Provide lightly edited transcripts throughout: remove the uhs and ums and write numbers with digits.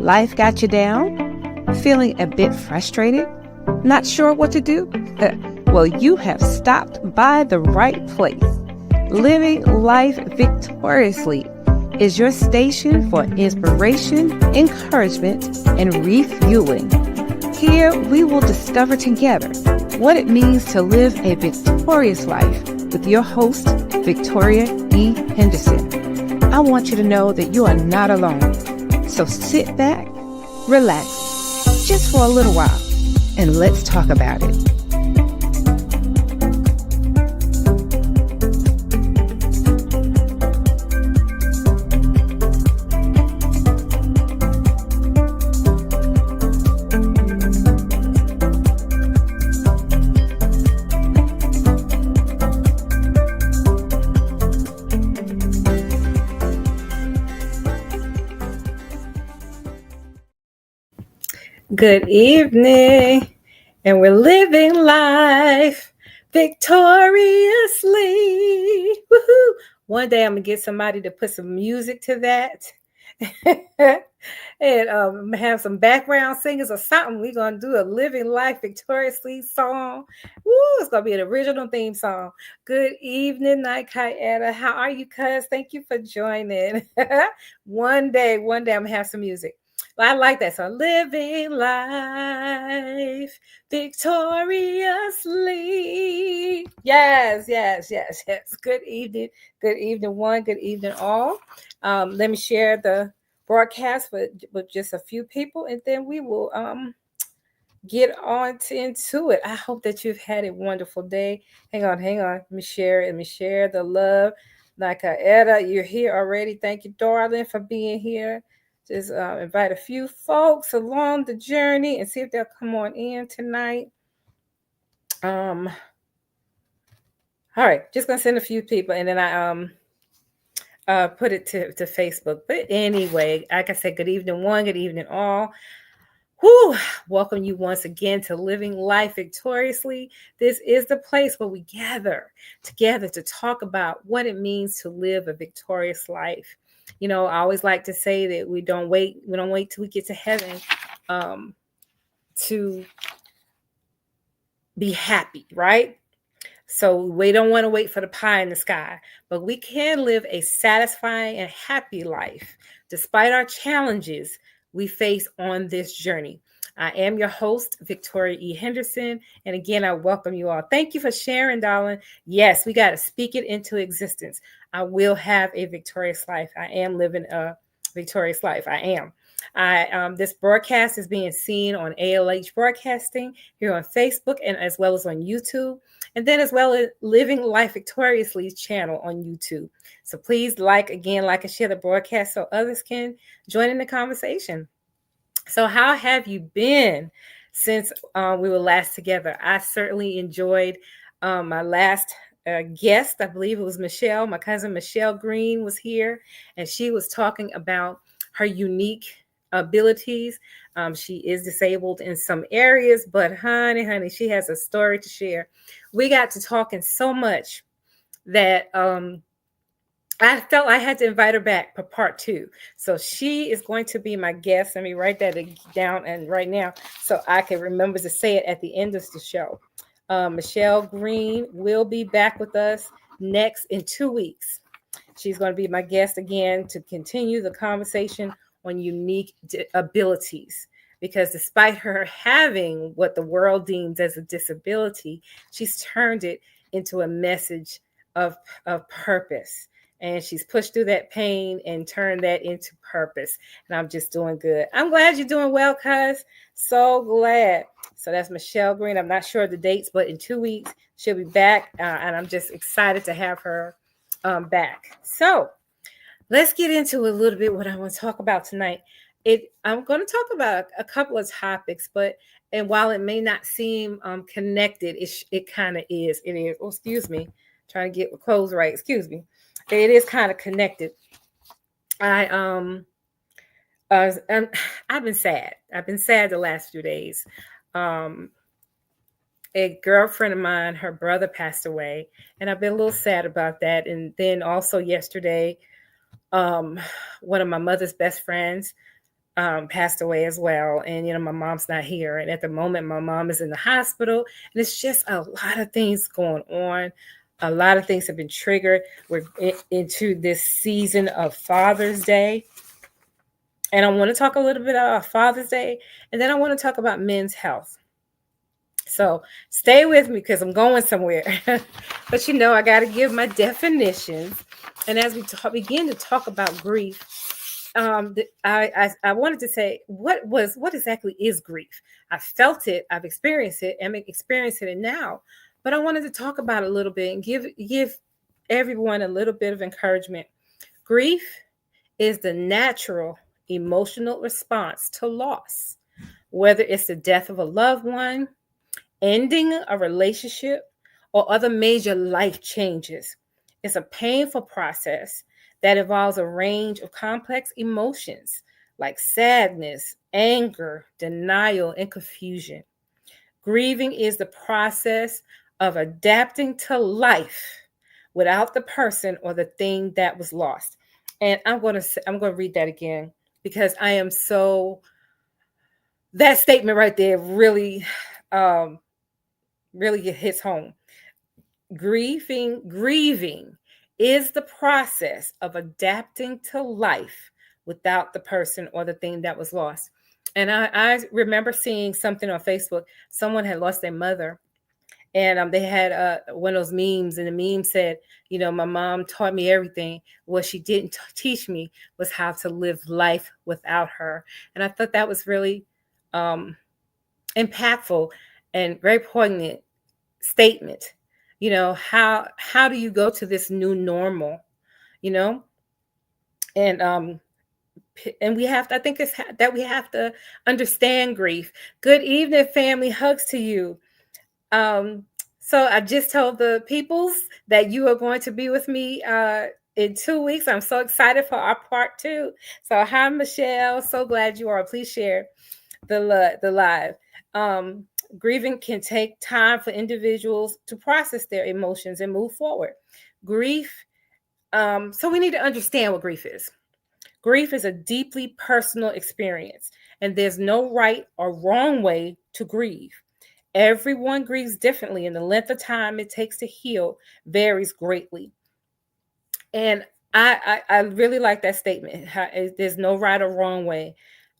Life got you down? Feeling a bit frustrated? Not sure what to do? Well, you have stopped by the right place. Living Life Victoriously is your station for inspiration, encouragement, and refueling. Here we will discover together what it means to live a victorious life with your host, Victoria E. Henderson. I want you to know that you are not alone. So sit back, relax, just for a little while, and let's talk about it. Good evening, and we're living life victoriously. Woohoo! One day I'm gonna get somebody to put some music to that, and have some background singers or something. We're gonna do a living life victoriously song. Woo! It's gonna be an original theme song. Good evening, Nikaeta. How are you, cuz? Thank you for joining. One day I'm gonna have some music. I like that. So living life victoriously. Yes. Good evening. Good evening, one. Good evening, all. Let me share the broadcast with just a few people, and then we will get on into it. I hope that you've had a wonderful day. Hang on. Let me share the love. Nikaeta, you're here already. Thank you, darling, for being here. Just invite a few folks along the journey and see if they'll come on in tonight. All right, just gonna send a few people, and then I put it to Facebook. But anyway, like I said, good evening, one. Good evening, all. Whew, welcome you once again to Living Life Victoriously. This is the place where we gather together to talk about what it means to live a victorious life. You know, I always like to say that we don't wait till we get to heaven to be happy, right? So we don't want to wait for the pie in the sky, but we can live a satisfying and happy life despite our challenges we face on this journey. I am your host, Victoria E. Henderson. And again, I welcome you all. Thank you for sharing, darling. Yes, we got to speak it into existence. I will have a victorious life. I am living a victorious life. I am. This broadcast is being seen on ALH Broadcasting here on Facebook and as well as on YouTube. And then as well as Living Life Victoriously's channel on YouTube. So please like and share the broadcast so others can join in the conversation. So how have you been since we were last together? I certainly enjoyed my last guest. I believe it was Michelle. My cousin Michelle Green was here, and she was talking about her unique abilities. She is disabled in some areas, but honey, she has a story to share. We got to talking so much that I felt I had to invite her back for part 2. So she is going to be my guest. Let me write that down and right now so I can remember to say it at the end of the show. Michelle Green will be back with us next in 2 weeks. She's going to be my guest again to continue the conversation on unique abilities. Because despite her having what the world deems as a disability, she's turned it into a message of purpose. And she's pushed through that pain and turned that into purpose. And I'm just doing good. I'm glad you're doing well, cuz. So glad. So that's Michelle Green. I'm not sure of the dates, but in 2 weeks, she'll be back. And I'm just excited to have her back. So let's get into a little bit what I want to talk about tonight. I'm going to talk about a couple of topics, and while it may not seem connected, it kind of is. It is. Oh, excuse me. Trying to get my clothes right. Excuse me. It is kind of connected. I've been sad. I've been sad the last few days. A girlfriend of mine, her brother passed away, and I've been a little sad about that. And then also yesterday, one of my mother's best friends passed away as well. And, my mom's not here. And at the moment, my mom is in the hospital. And it's just a lot of things going on. A lot of things have been triggered. We're into this season of Father's Day. And I want to talk a little bit about Father's Day. And then I want to talk about men's health. So stay with me because I'm going somewhere. But I got to give my definitions. And as we begin to talk about grief, I wanted to say what exactly is grief. I felt it, I've experienced it, I'm experiencing it now. But I wanted to talk about it a little bit and give everyone a little bit of encouragement. Grief is the natural emotional response to loss, whether it's the death of a loved one, ending a relationship, or other major life changes. It's a painful process that involves a range of complex emotions like sadness, anger, denial, and confusion. Grieving is the process of adapting to life without the person or the thing that was lost. And I'm going to read that again because I am so that statement right there really really hits home. Grieving is the process of adapting to life without the person or the thing that was lost. And I remember seeing something on Facebook. Someone had lost their mother, and they had one of those memes, and the meme said, my mom taught me everything. What she didn't teach me was how to live life without her. And I thought that was really impactful and very poignant statement. How do you go to this new normal? And we have to, I think it's that we have to understand grief. Good evening, family. Hugs to you. So I just told the peoples that you are going to be with me in 2 weeks. I'm so excited for our part 2. So hi, Michelle. So glad you are. Please share the live. Grieving can take time for individuals to process their emotions and move forward. Grief. So we need to understand what grief is. Grief is a deeply personal experience, and there's no right or wrong way to grieve. Everyone grieves differently, and the length of time it takes to heal varies greatly. And I really like that statement. There's no right or wrong way.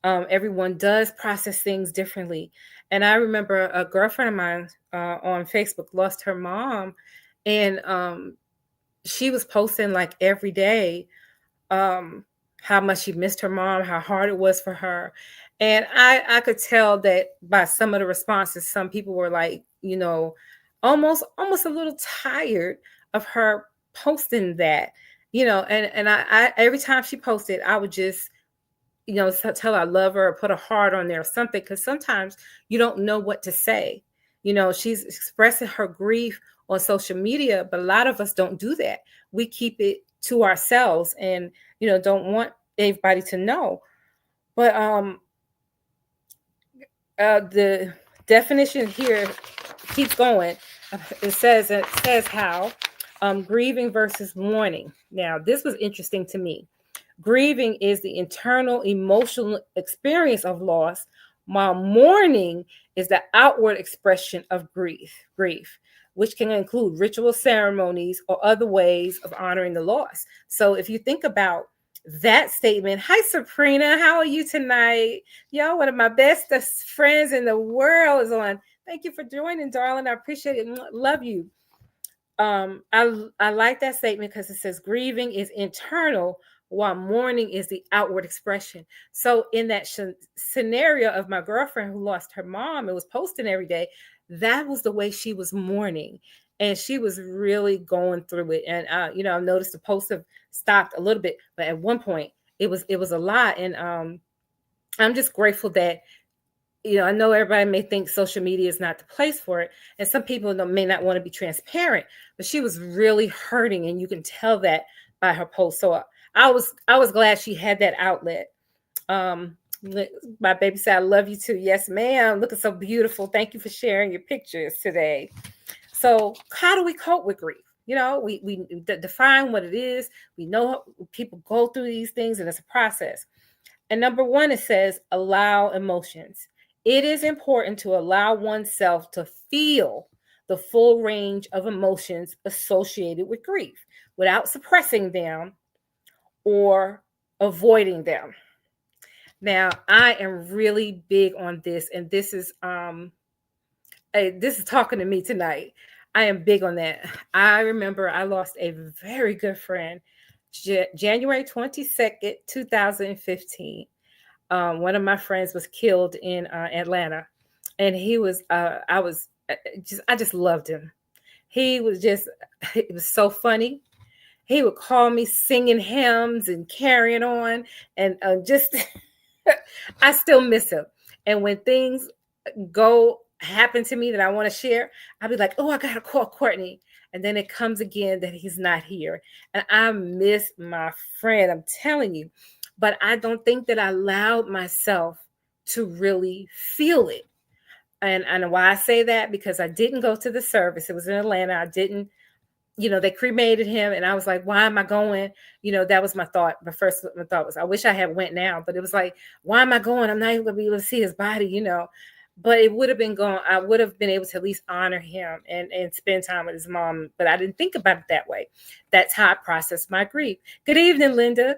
Everyone does process things differently. And I remember a girlfriend of mine on Facebook lost her mom, and she was posting like every day how much she missed her mom, how hard it was for her. And I could tell that by some of the responses, some people were like, almost a little tired of her posting that, and I every time she posted, I would just, tell her I love her or put a heart on there or something, because sometimes you don't know what to say. She's expressing her grief on social media, but a lot of us don't do that. We keep it to ourselves and, don't want everybody to know. But the definition here keeps going. It says how grieving versus mourning. Now, this was interesting to me. Grieving is the internal emotional experience of loss, while mourning is the outward expression of grief, which can include ritual ceremonies or other ways of honoring the loss. So if you think about that statement, hi Sabrina, how are you tonight? Yo, one of my bestest friends in the world is on. Thank you for joining, darling. I appreciate it. Love you. I like that statement because it says grieving is internal while mourning is the outward expression. So in that scenario of my girlfriend who lost her mom and was posting every day, that was the way she was mourning, and she was really going through it. And I noticed the posts have stopped a little bit, but at one point it was a lot. And I'm just grateful that I know everybody may think social media is not the place for it, and some people may not want to be transparent, but she was really hurting, and you can tell that by her post. So I was glad she had that outlet. My baby said, "I love you too." Yes, ma'am. Looking so beautiful. Thank you for sharing your pictures today. So how do we cope with grief? We define what it is. We know people go through these things, and it's a process. And number one, it says allow emotions. It is important to allow oneself to feel the full range of emotions associated with grief without suppressing them or avoiding them. Now, I am really big on this, and this is talking to me tonight. I am big on that. I remember I lost a very good friend January 22nd, 2015. One of my friends was killed in Atlanta, and he was I just loved him. He was just it was so funny. He would call me singing hymns and carrying on, and just I still miss him. And when things go happen to me that I want to share, I'll be like, oh, I gotta call Courtney. And then it comes again that he's not here. And I miss my friend, I'm telling you. But I don't think that I allowed myself to really feel it. And why I say that, because I didn't go to the service. It was in Atlanta. I didn't, they cremated him, and I was like, why am I going? That was my thought. The first my thought was, I wish I had went now, but it was like, why am I going? I'm not even gonna be able to see his body. But it would have been gone. I would have been able to at least honor him and spend time with his mom. But I didn't think about it that way. That's how I processed my grief. Good evening, Linda.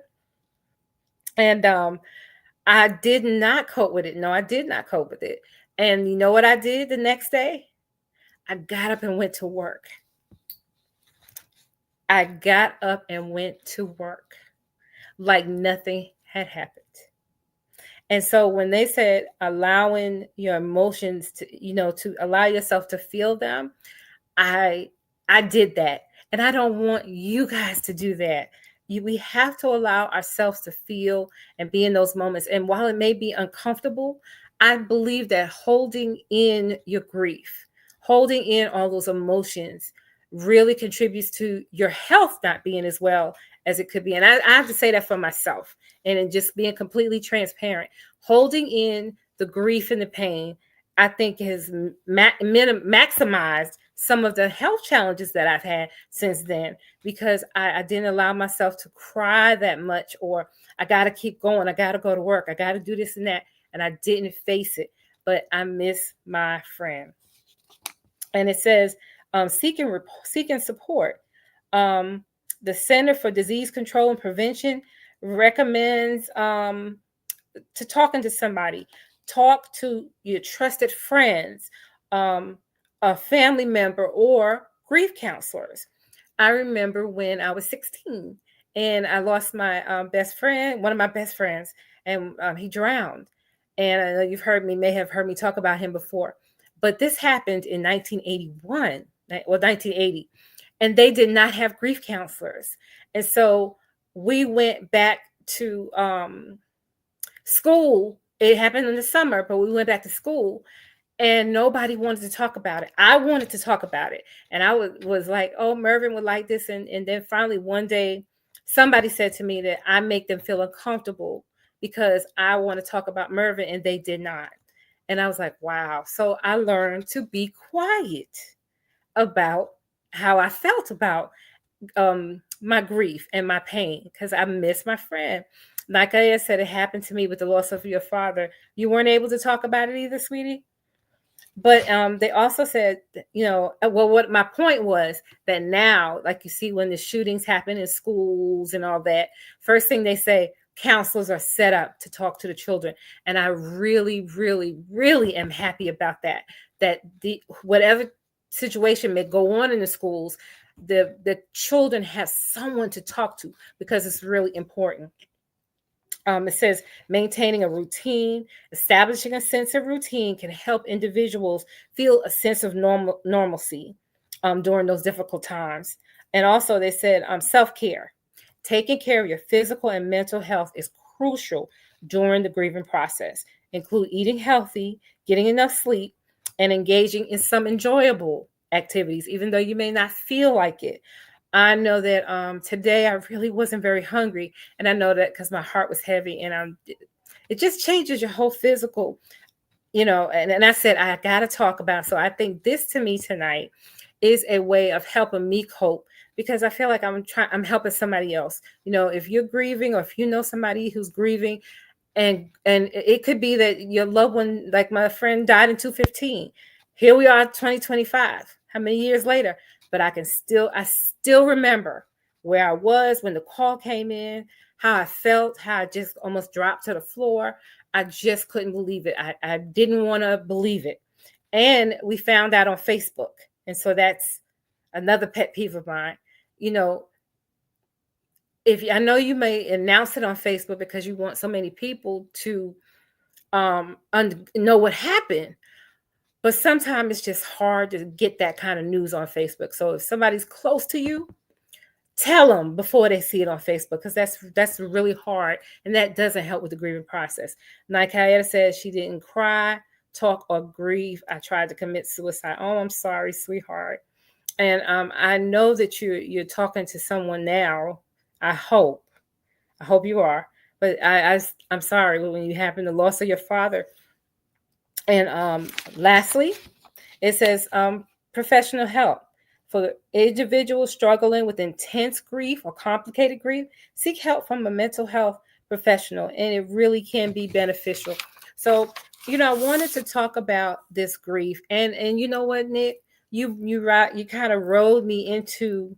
And I did not cope with it. No, I did not cope with it. And you know what I did the next day? I got up and went to work. I got up and went to work like nothing had happened. And so when they said allowing your emotions to allow yourself to feel them, I did that. And I don't want you guys to do that. We have to allow ourselves to feel and be in those moments. And while it may be uncomfortable, I believe that holding in your grief, holding in all those emotions really contributes to your health not being as well as it could be. And I have to say that for myself, and in just being completely transparent. Holding in the grief and the pain, I think has maximized some of the health challenges that I've had since then, because I didn't allow myself to cry that much, or I got to keep going. I got to go to work. I got to do this and that. And I didn't face it, but I miss my friend. And it says, seeking support. The Center for Disease Control and Prevention recommends to talking to somebody. Talk to your trusted friends, a family member, or grief counselors. I remember when I was 16 and I lost my best friend, one of my best friends, and he drowned. And I know may have heard me talk about him before, but this happened in 1981, 1980, and they did not have grief counselors. And so we went back to school. It happened in the summer, but we went back to school, and nobody wanted to talk about it. I wanted to talk about it, and I was like, oh, Mervin would like this. And then finally one day somebody said to me that I make them feel uncomfortable because I want to talk about Mervin, and they did not. And I was like, wow. So I learned to be quiet about how I felt about my grief and my pain, because I miss my friend. Like I said, it happened to me with the loss of your father. You weren't able to talk about it either, sweetie. But they also said, well, what my point was that now, like you see, when the shootings happen in schools and all that, first thing they say, counselors are set up to talk to the children. And I really, really, really am happy about that. That whatever situation may go on in the schools, the children have someone to talk to, because it's really important. It says maintaining a routine, establishing a sense of routine can help individuals feel a sense of normalcy during those difficult times. And also they said self-care. Taking care of your physical and mental health is crucial during the grieving process. Include eating healthy, getting enough sleep, and engaging in some enjoyable activities, even though you may not feel like it. I know that today I really wasn't very hungry, and I know that because my heart was heavy, and it just changes your whole physical, and I said, I got to talk about it. So I think this to me tonight is a way of helping me cope, because I feel like I'm helping somebody else. If you're grieving, or if you know somebody who's grieving, And it could be that your loved one, like my friend, died in 2015. Here we are, 2025. How many years later? But I still remember where I was when the call came in, how I felt, how I just almost dropped to the floor. I just couldn't believe it. I didn't want to believe it. And we found out on Facebook. And so that's another pet peeve of mine. You know, if I know you may announce it on Facebook because you want so many people to know what happened, but sometimes it's just hard to get that kind of news on Facebook. So if somebody's close to you, tell them before they see it on Facebook, because that's really hard, and that doesn't help with the grieving process. Nikayetta says she didn't cry, talk, or grieve. I tried to commit suicide. Oh, I'm sorry, sweetheart. And I know that you're talking to someone now. I hope you are. But I'm sorry when you happen the loss of your father. And lastly, it says professional help. For individuals struggling with intense grief or complicated grief, seek help from a mental health professional, and it really can be beneficial. So, I wanted to talk about this grief, and you know what, Nick, you kind of rolled me into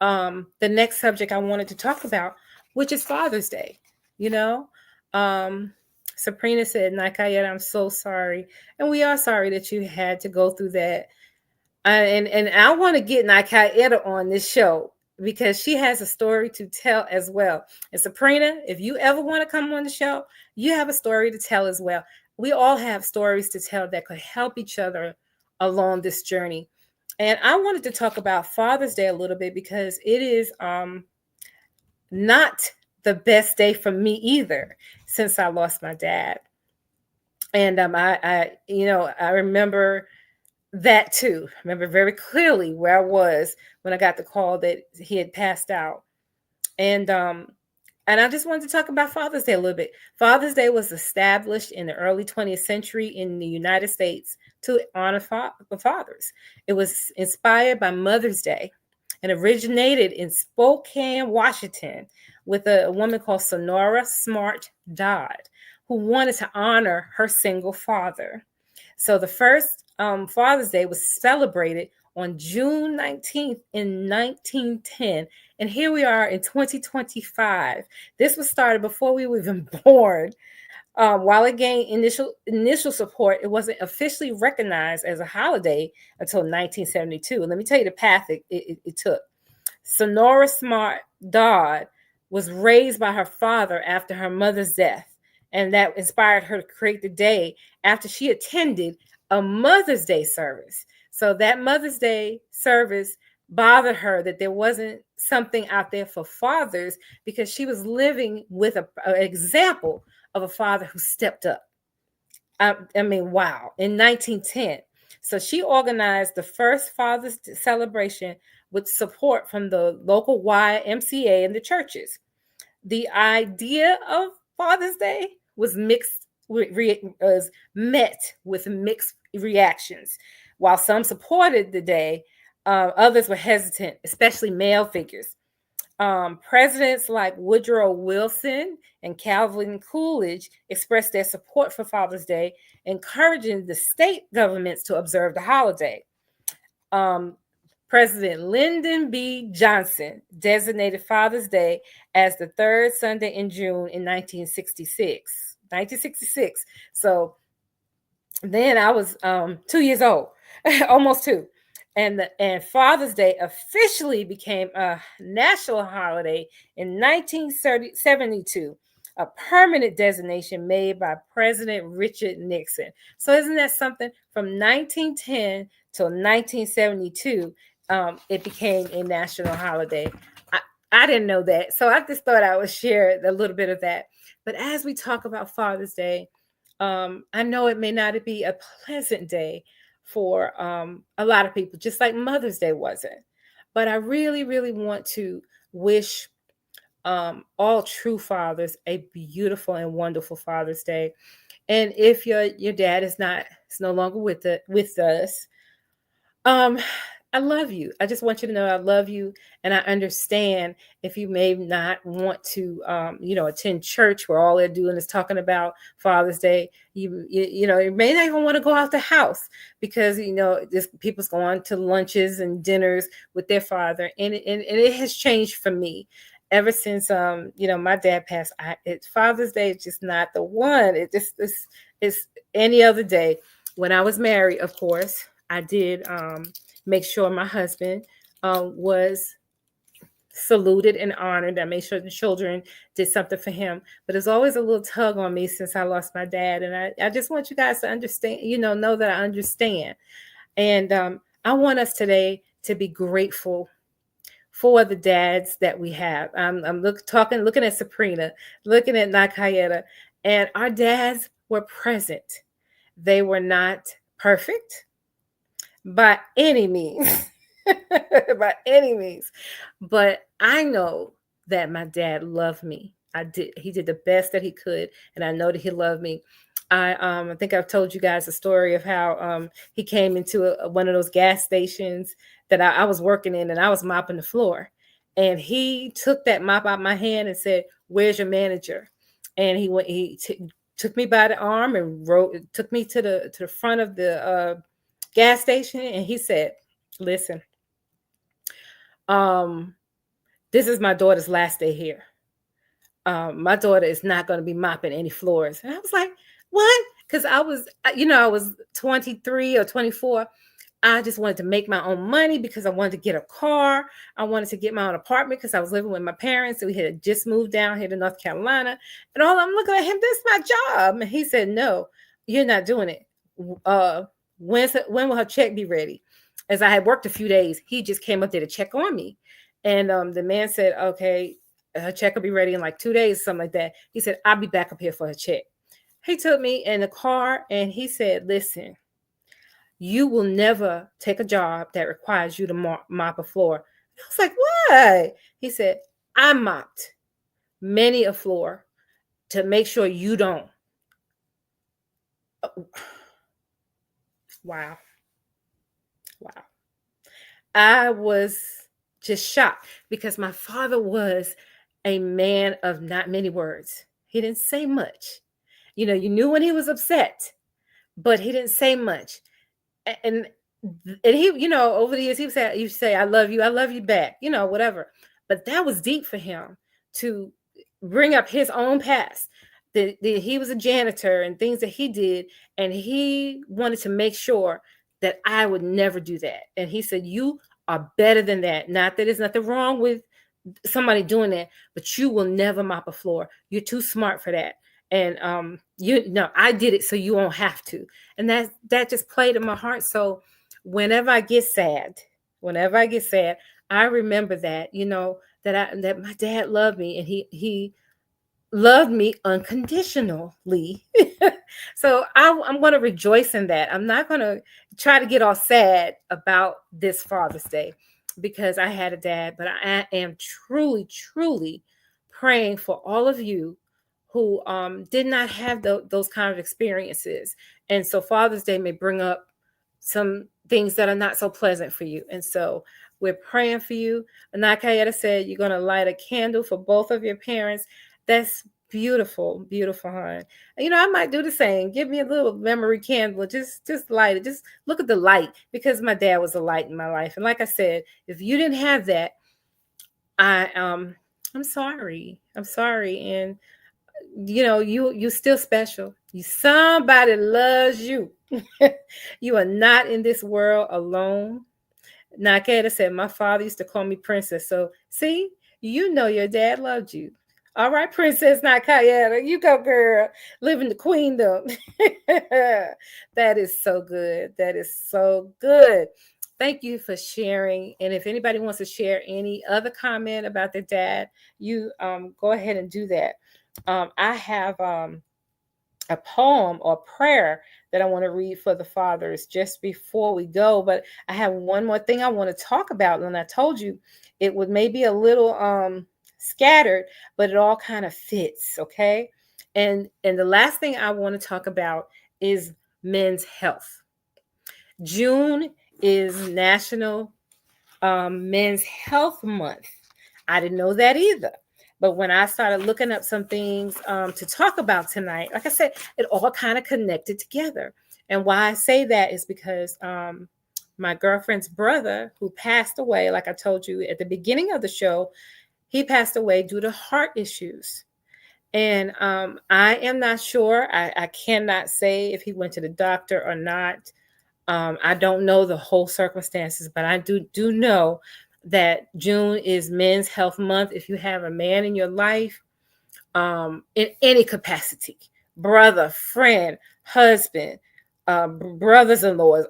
the next subject I wanted to talk about, which is Father's Day. You know, Sabrina said, Nakayet, I'm so sorry. And we are sorry that you had to go through that. And I want to get Nakayeta on this show because she has a story to tell as well. And Sabrina, if you ever want to come on the show, you have a story to tell as well. We all have stories to tell that could help each other along this journey. And I wanted to talk about Father's Day a little bit because it is not the best day for me either since I lost my dad. And I remember that too. I remember very clearly where I was when I got the call that he had passed out. And I just wanted to talk about Father's Day a little bit. Father's Day was established in the early 20th century in the United States to honor the fathers. It was inspired by Mother's Day and originated in Spokane, Washington, with a woman called Sonora Smart Dodd, who wanted to honor her single father. So the first Father's Day was celebrated on June 19th in 1910. And here we are in 2025. This was started before we were even born. While it gained initial support, it wasn't officially recognized as a holiday until 1972. And let me tell you the path it took. Sonora Smart Dodd was raised by her father after her mother's death, and that inspired her to create the day after she attended a Mother's Day service. So that Mother's Day service bothered her that there wasn't something out there for fathers because she was living with an example of a father who stepped up. I mean, wow, in 1910. So she organized the first Father's celebration with support from the local YMCA and the churches. The idea of Father's Day was met with mixed reactions. While some supported the day, others were hesitant, especially male figures. Presidents like Woodrow Wilson and Calvin Coolidge expressed their support for Father's Day, encouraging the state governments to observe the holiday. President Lyndon B. Johnson designated Father's Day as the third Sunday in June in 1966. 1966. So then I was 2 years old, almost two. And Father's Day officially became a national holiday in 1972, a permanent designation made by President Richard Nixon. So isn't that something? From 1910 till 1972, it became a national holiday. I didn't know that. So I just thought I would share a little bit of that. But as we talk about Father's Day, I know it may not be a pleasant day for a lot of people, just like Mother's Day wasn't. But I really, really want to wish all true fathers a beautiful and wonderful Father's Day. And if your dad is no longer with us, I love you. I just want you to know I love you, and I understand if you may not want to, attend church where all they're doing is talking about Father's Day. You may not even want to go out the house because this people's going to lunches and dinners with their father, and it has changed for me ever since my dad passed. Father's Day is just not the one. It's any other day. When I was married, of course, I did make sure my husband was saluted and honored. I made sure the children did something for him. But there's always a little tug on me since I lost my dad. And I just want you guys to understand, know that I understand. And I want us today to be grateful for the dads that we have. I'm looking at Sabrina, looking at Nakayeta, and our dads were present. They were not perfect by any means, by any means. But I know that my dad loved me. He did the best that he could, and I know that he loved me. I think I've told you guys a story of how he came into one of those gas stations that I was working in, and I was mopping the floor. And he took that mop out of my hand and said, "Where's your manager?" And took me by the arm and took me to the front of the gas station, and he said, "Listen, this is my daughter's last day here. My daughter is not going to be mopping any floors." And I was like, "What?" Because I was 23 or 24. I just wanted to make my own money because I wanted to get a car. I wanted to get my own apartment because I was living with my parents. And we had just moved down here to North Carolina. And I'm looking at him, this is my job. And he said, "No, you're not doing it. When will her check be ready?" As I had worked a few days, he just came up there to check on me. And the man said, "Okay, her check will be ready in like 2 days," something like that. He said, "I'll be back up here for her check." He took me in the car and he said, "Listen, you will never take a job that requires you to mop a floor." I was like, "What?" He said, "I mopped many a floor to make sure you don't." Wow. Wow. I was just shocked because my father was a man of not many words. He didn't say much. You knew when he was upset, but he didn't say much. And he, over the years, he would say, "I love you back," whatever. But that was deep for him to bring up his own past. That he was a janitor and things that he did, and he wanted to make sure that I would never do that. And he said, "You are better than that. Not that there's nothing wrong with somebody doing that, but you will never mop a floor. You're too smart for that. And I did it so you won't have to." And that just played in my heart. So whenever I get sad, I remember that, that my dad loved me, and he loved me unconditionally. So I'm going to rejoice in that. I'm not going to try to get all sad about this Father's Day because I had a dad, but I am truly, truly praying for all of you who did not have those kind of experiences. And so Father's Day may bring up some things that are not so pleasant for you. And so we're praying for you. Nakayeta said you're going to light a candle for both of your parents. That's beautiful, beautiful, hon. I might do the same. Give me a little memory candle. Just light it. Just look at the light, because my dad was a light in my life. And like I said, if you didn't have that, I'm sorry. I'm sorry. And you still special. Somebody loves you. You are not in this world alone. Nakeda said, "My father used to call me princess." So see, your dad loved you. All right, Princess Nakayeta, you go, girl. Living the queendom. That is so good. That is so good. Thank you for sharing. And if anybody wants to share any other comment about their dad, you go ahead and do that. I have a poem or prayer that I want to read for the fathers just before we go. But I have one more thing I want to talk about. And I told you it would maybe a little scattered, but it all kind of fits. Okay. And the last thing I want to talk about is men's health. June is National Men's Health Month. I didn't know that either. But when I started looking up some things to talk about tonight, like I said, it all kind of connected together. And why I say that is because my girlfriend's brother, who passed away, like I told you at the beginning of the show, he passed away due to heart issues. And I am not sure. I cannot say if he went to the doctor or not. I don't know the whole circumstances, but I do know that June is Men's Health Month. If you have a man in your life, in any capacity, brother, friend, husband, brothers-in-laws,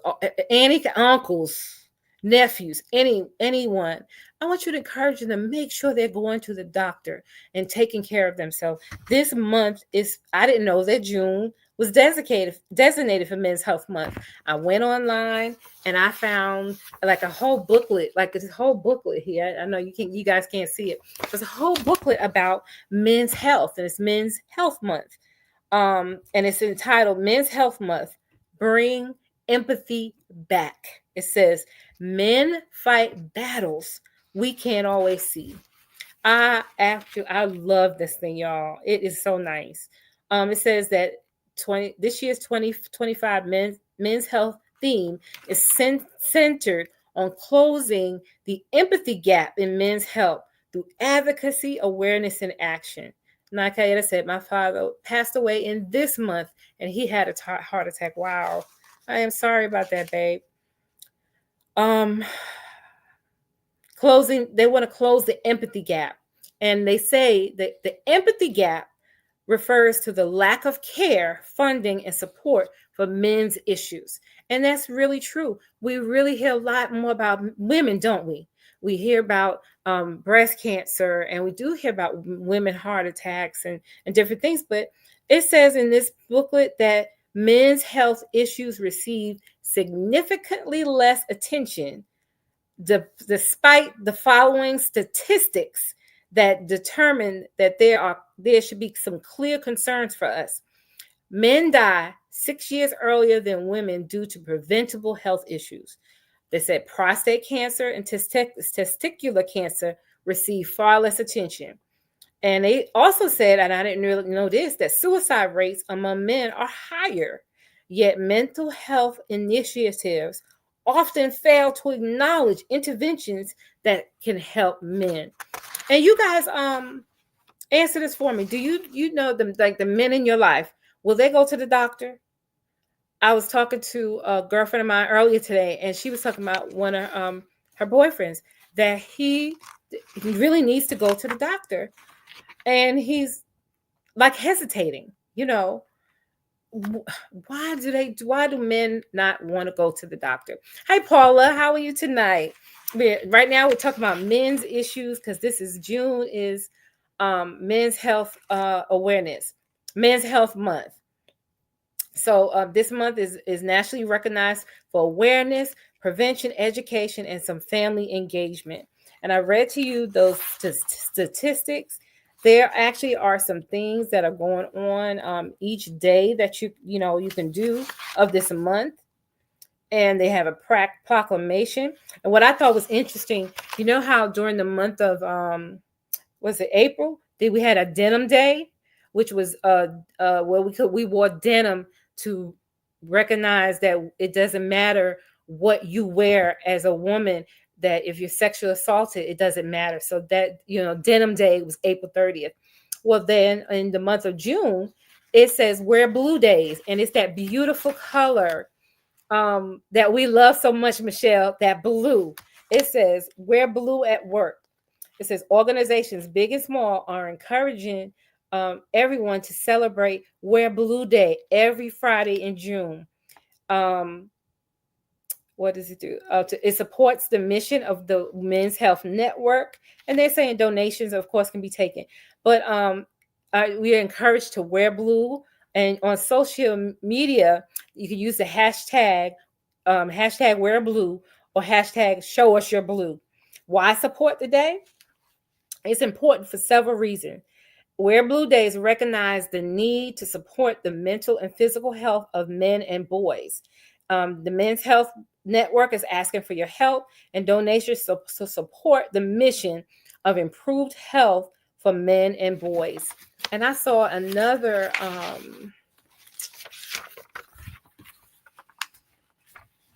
any uncles, nephews, anyone, I want you to encourage them to make sure they're going to the doctor and taking care of themselves. This month is, I didn't know that June was designated for Men's Health Month. I went online and I found like a whole booklet, like this whole booklet here. I know you guys can't see it. There's a whole booklet about men's health, and it's Men's Health Month. And it's entitled Men's Health Month, Bring Empathy Back. It says, men fight battles we can't always see. I love this thing, y'all. It is so nice. It says that this year's 2025 men's health theme is centered on closing the empathy gap in men's health through advocacy, awareness, and action. Like I said, my father passed away in this month, and he had a heart attack. Wow, I am sorry about that, babe. They want to close the empathy gap, and they say that the empathy gap refers to the lack of care, funding, and support for men's issues. And that's really true. We really hear a lot more about women, don't we? We hear about breast cancer, and we do hear about women heart attacks and different things. But it says in this booklet that men's health issues receive significantly less attention despite the following statistics that determine that there should be some clear concerns for us. Men die 6 years earlier than women due to preventable health issues. They said prostate cancer and testicular cancer receive far less attention. And they also said, and I didn't really know this, that suicide rates among men are higher, yet mental health initiatives often fail to acknowledge interventions that can help men. And you guys answer this for me. Do you know them, like the men in your life, will they go to the doctor? I was talking to a girlfriend of mine earlier today, and she was talking about one of her boyfriends that he really needs to go to the doctor, and he's like hesitating. Why do men not want to go to the doctor? Hi, Paula, how are you tonight? Right now we're talking about men's issues because this is June is Men's Health Awareness, Men's Health Month. So this month is nationally recognized for awareness, prevention, education, and some family engagement. And I read to you those statistics. There actually are some things that are going on each day that you can do of this month. And they have a proclamation. And what I thought was interesting, you know how during the month of was it April? We had a denim day, which was where we wore denim to recognize that it doesn't matter what you wear as a woman, that if you're sexually assaulted, it doesn't matter. So that, denim day was April 30th. Well, then in the month of June, it says wear blue days. And it's that beautiful color that we love so much, Michelle, that blue. It says wear blue at work. It says organizations, big and small, are encouraging everyone to celebrate Wear Blue Day every Friday in June. What does it do? It supports the mission of the Men's Health Network, and they're saying donations, of course, can be taken. But we are encouraged to wear blue, and on social media, you can use the hashtag Wear Blue or hashtag Show Us Your Blue. Why support the day? It's important for several reasons. Wear Blue Days recognize the need to support the mental and physical health of men and boys. The Men's Health Network is asking for your help and donations to support the mission of improved health for men and boys. And I saw another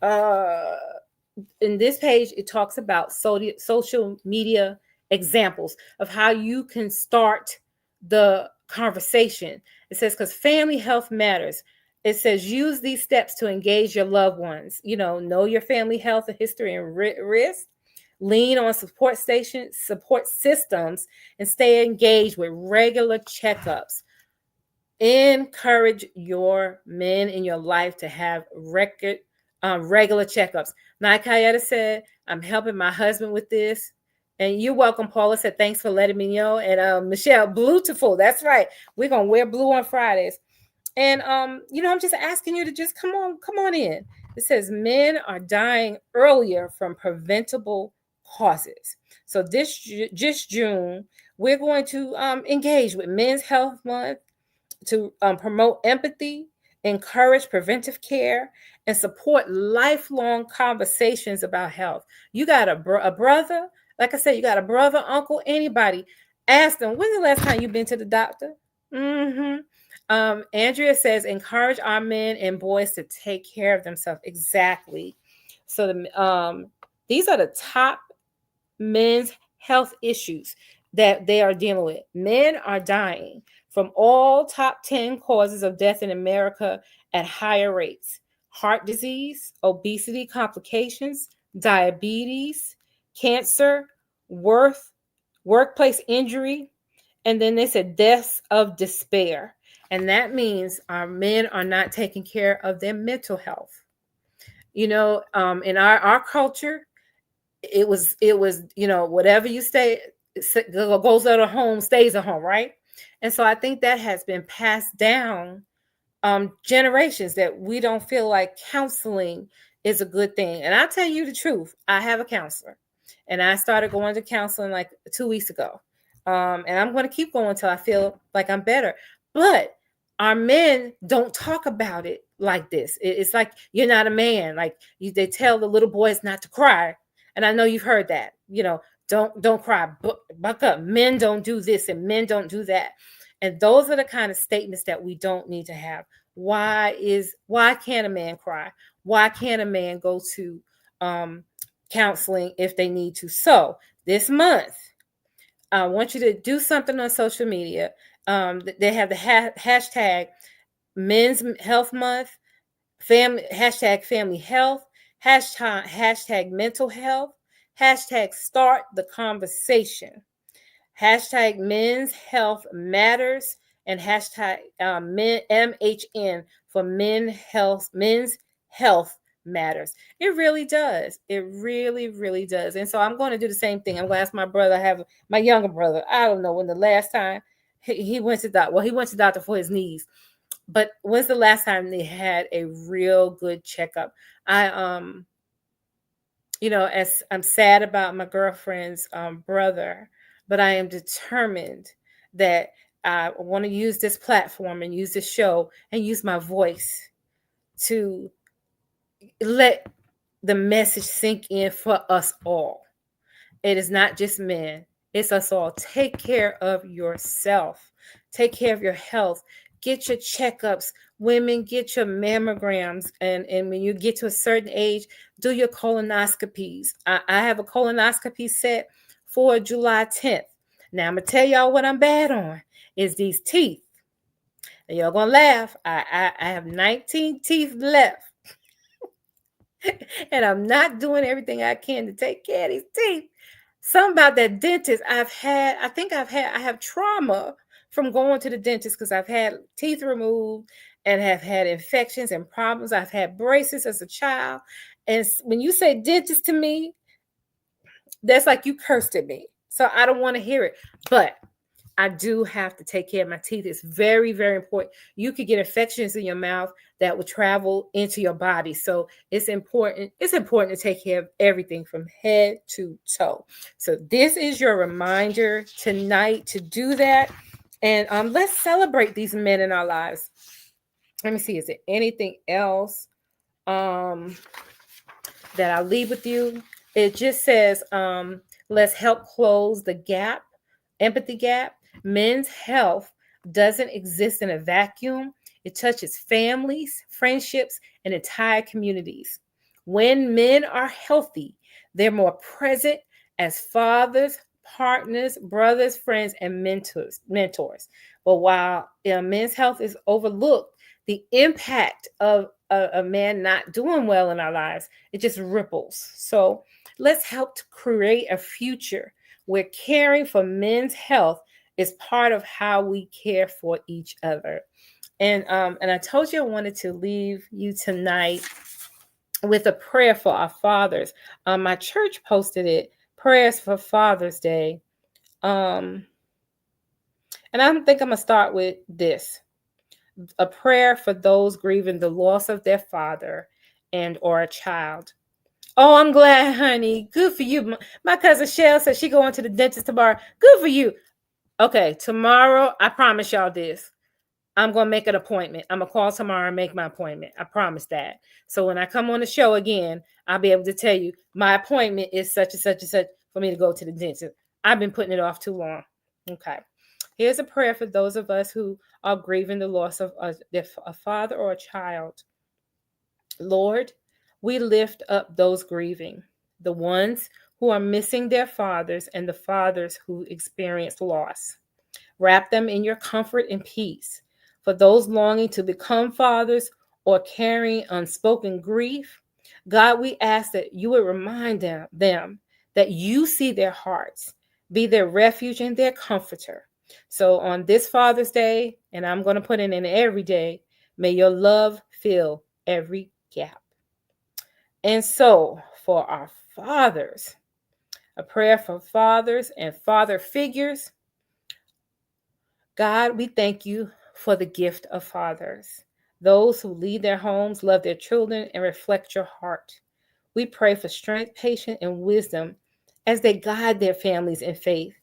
uh in this page, it talks about social media examples of how you can start the conversation. It says, because family health matters. It says, use these steps to engage your loved ones. Know your family health and history and risk. Lean on support systems, and stay engaged with regular checkups. Encourage your men in your life to have regular checkups. Naikayeta said, I'm helping my husband with this. And you're welcome, Paula said, thanks for letting me know. And Michelle, beautiful. That's right. We're going to wear blue on Fridays. And, I'm just asking you to just come on in. It says men are dying earlier from preventable causes. So just June, we're going to engage with Men's Health Month to promote empathy, encourage preventive care, and support lifelong conversations about health. You got a brother, like I said, you got a brother, uncle, anybody. Ask them, when's the last time you've been to the doctor? Andrea says, encourage our men and boys to take care of themselves. Exactly. So these are the top men's health issues that they are dealing with. Men are dying from all top 10 causes of death in America at higher rates: heart disease, obesity complications, diabetes, cancer, workplace injury, and then they said deaths of despair. And that means our men are not taking care of their mental health. In our culture, it was whatever you say goes at a home stays at home, right? And so I think that has been passed down generations, that we don't feel like counseling is a good thing. And I'll tell you the truth, I have a counselor, and I started going to counseling like 2 weeks ago, and I'm going to keep going until I feel like I'm better. But our men don't talk about it like this. It's like, you're not a man. Like they tell the little boys not to cry, and I know you've heard that. Don't cry, buck up. Men don't do this and men don't do that. And those are the kind of statements that we don't need to have. Why can't a man cry? Why can't a man go to counseling if they need to? So this month, I want you to do something on social media. They have the hashtag Men's Health Month, hashtag family health, hashtag mental health, hashtag start the conversation, hashtag men's health matters, and hashtag MHN for men's health matters. It really does. It really, really does. And so I'm going to do the same thing. I'm going to ask my brother. I have my younger brother. I don't know when the last time he went to doctor. Well, he went to doctor for his knees. But when's the last time they had a real good checkup? As I'm sad about my girlfriend's brother, but I am determined that I want to use this platform and use this show and use my voice to let the message sink in for us all. It is not just men, it's us all. Take care of yourself. Take care of your health. Get your checkups. Women, get your mammograms. And when you get to a certain age, do your colonoscopies. I have a colonoscopy set for July 10th. Now, I'm going to tell y'all what I'm bad on is these teeth. And y'all going to laugh. I have 19 teeth left. And I'm not doing everything I can to take care of these teeth. Something about that dentist I have trauma from going to the dentist because I've had teeth removed and have had infections and problems. I've had braces as a child. And when you say dentist to me, that's like you cursed at me. So I don't want to hear it. But I do have to take care of my teeth. It's very, very important. You could get infections in your mouth that will travel into your body. So it's important. It's important to take care of everything from head to toe. So this is your reminder tonight to do that. And let's celebrate these men in our lives. Let me see. Is there anything else? that I'll leave with you. It just says, let's help close the gap, empathy gap. Men's health doesn't exist in a vacuum. It touches families, friendships, and entire communities. When men are healthy, they're more present as fathers, partners, brothers, friends, and mentors. But while men's health is overlooked, the impact of a man not doing well in our lives, it just ripples. So let's help to create a future where caring for men's health is part of how we care for each other. And I told you I wanted to leave you tonight with a prayer for our fathers. My church posted it, prayers for Father's Day. Um, and I think I'm gonna start with this: a prayer for those grieving the loss of their father and or a child. Oh, I'm glad, honey. Good for you. My cousin Shell said she going to the dentist tomorrow. Good for you. Okay, tomorrow, I promise y'all this. I'm going to make an appointment. I'm going to call tomorrow and make my appointment. I promise that. So when I come on the show again, I'll be able to tell you my appointment is such and such and such for me to go to the dentist. I've been putting it off too long. Okay. Here's a prayer for those of us who are grieving the loss of a father or a child. Lord, we lift up those grieving, the ones who are missing their fathers and the fathers who experience loss. Wrap them in your comfort and peace. For those longing to become fathers or carrying unspoken grief, God, we ask that you would remind them that you see their hearts, be their refuge and their comforter. So on this Father's Day, and I'm going to put it in every day, may your love fill every gap. And so for our fathers, a prayer for fathers and father figures. God, we thank you for the gift of fathers, those who lead their homes, love their children, and reflect your heart. We pray for strength, patience, and wisdom as they guide their families in faith.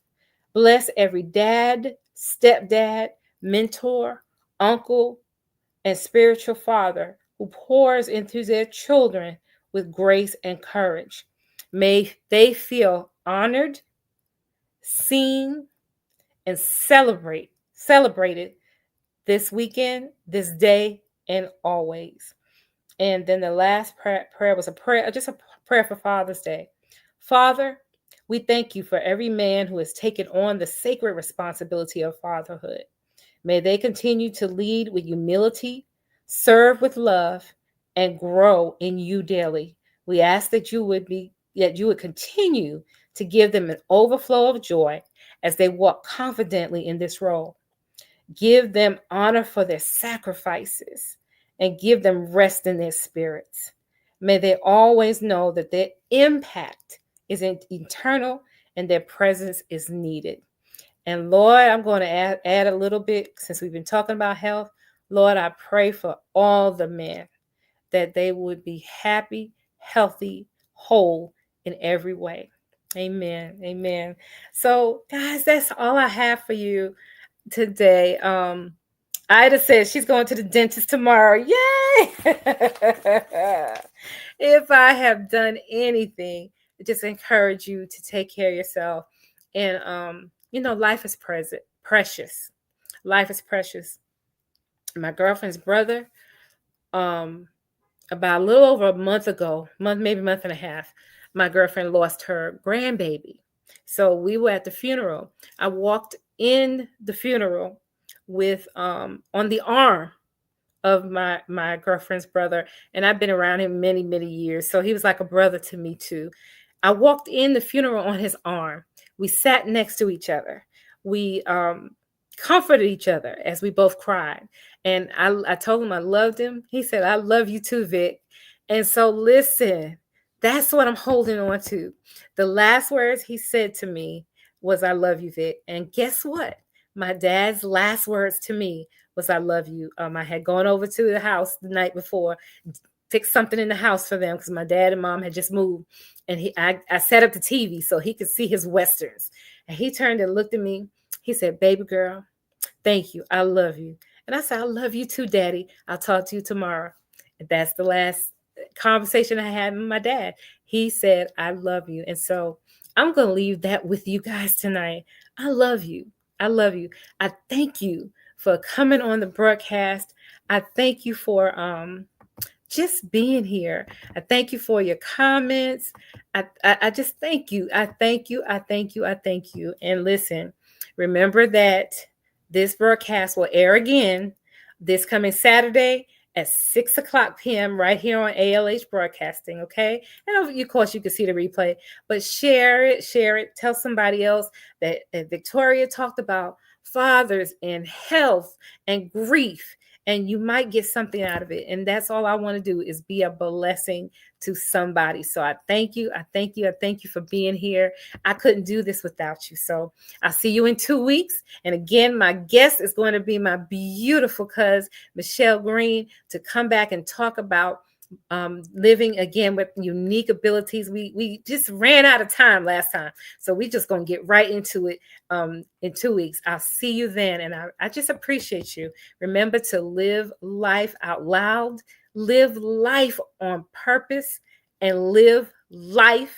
Bless every dad, stepdad, mentor, uncle, and spiritual father who pours into their children with grace and courage. May they feel honored, seen, and celebrated this weekend, this day, and always. And then the last prayer was a prayer, just a prayer for Father's Day. Father, we thank you for every man who has taken on the sacred responsibility of fatherhood. May they continue to lead with humility, serve with love, and grow in you daily. We ask that you would continue to give them an overflow of joy as they walk confidently in this role. Give them honor for their sacrifices and give them rest in their spirits. May they always know that their impact is eternal and their presence is needed. And Lord, I'm going to add a little bit since we've been talking about health. Lord, I pray for all the men that they would be happy, healthy, whole in every way. Amen. Amen. So, guys, that's all I have for you today. Ida says she's going to the dentist tomorrow. Yay! If I have done anything, just encourage you to take care of yourself. And life is precious. Life is precious. My girlfriend's brother, about a little over a month ago, maybe a month and a half, my girlfriend lost her grandbaby. So we were at the funeral. I walked in the funeral with on the arm of my girlfriend's brother, and I've been around him many years, so he was like a brother to me too. I walked in the funeral on his arm. We sat next to each other. We comforted each other as we both cried. And I told him I loved him. He said, I love you too, Vic. And so listen, that's what I'm holding on to. The last words he said to me was, I love you, Vic. And guess what? My dad's last words to me was, I love you. I had gone over to the house the night before, fixed something in the house for them because my dad and mom had just moved. And I set up the TV so he could see his Westerns. And he turned and looked at me. He said, baby girl, thank you. I love you. And I said, I love you too, Daddy. I'll talk to you tomorrow. And that's the last conversation I had with my dad. He said, I love you. And so I'm going to leave that with you guys tonight. I love you. I love you. I thank you for coming on the broadcast. I thank you for just being here. I thank you for your comments. I just thank you. I thank you. I thank you. I thank you. And listen, remember that this broadcast will air again this coming Saturday at 6:00 p.m. right here on ALH Broadcasting, okay? And of course, you can see the replay, but share it. Tell somebody else that Victoria talked about fathers and health and grief, and you might get something out of it. And that's all I want to do, is be a blessing to somebody. So I thank you. I thank you. I thank you for being here. I couldn't do this without you. So I'll see you in 2 weeks. And again, my guest is going to be my beautiful cousin, Michelle Green, to come back and talk about living again with unique abilities. We just ran out of time last time, so we just gonna get right into it in 2 weeks. I'll see you then, and I just appreciate you. Remember to live life out loud, live life on purpose, and live life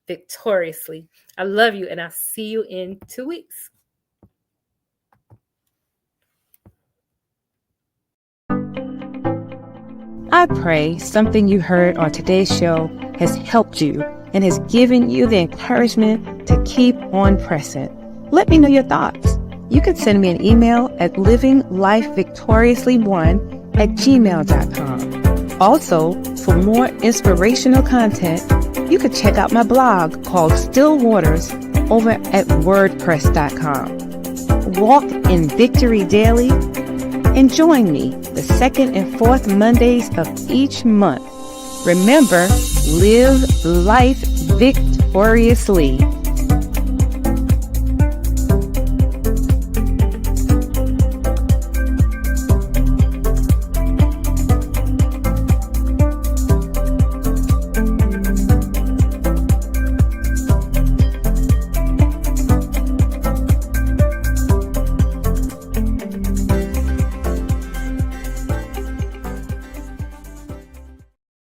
victoriously. I love you, and I'll see you in 2 weeks. I pray something you heard on today's show has helped you and has given you the encouragement to keep on pressing. Let me know your thoughts. You can send me an email at livinglifevictoriously1@gmail.com. Also, for more inspirational content, you can check out my blog called Still Waters over at wordpress.com. Walk in victory daily and join me the second and fourth Mondays of each month. Remember, live life victoriously.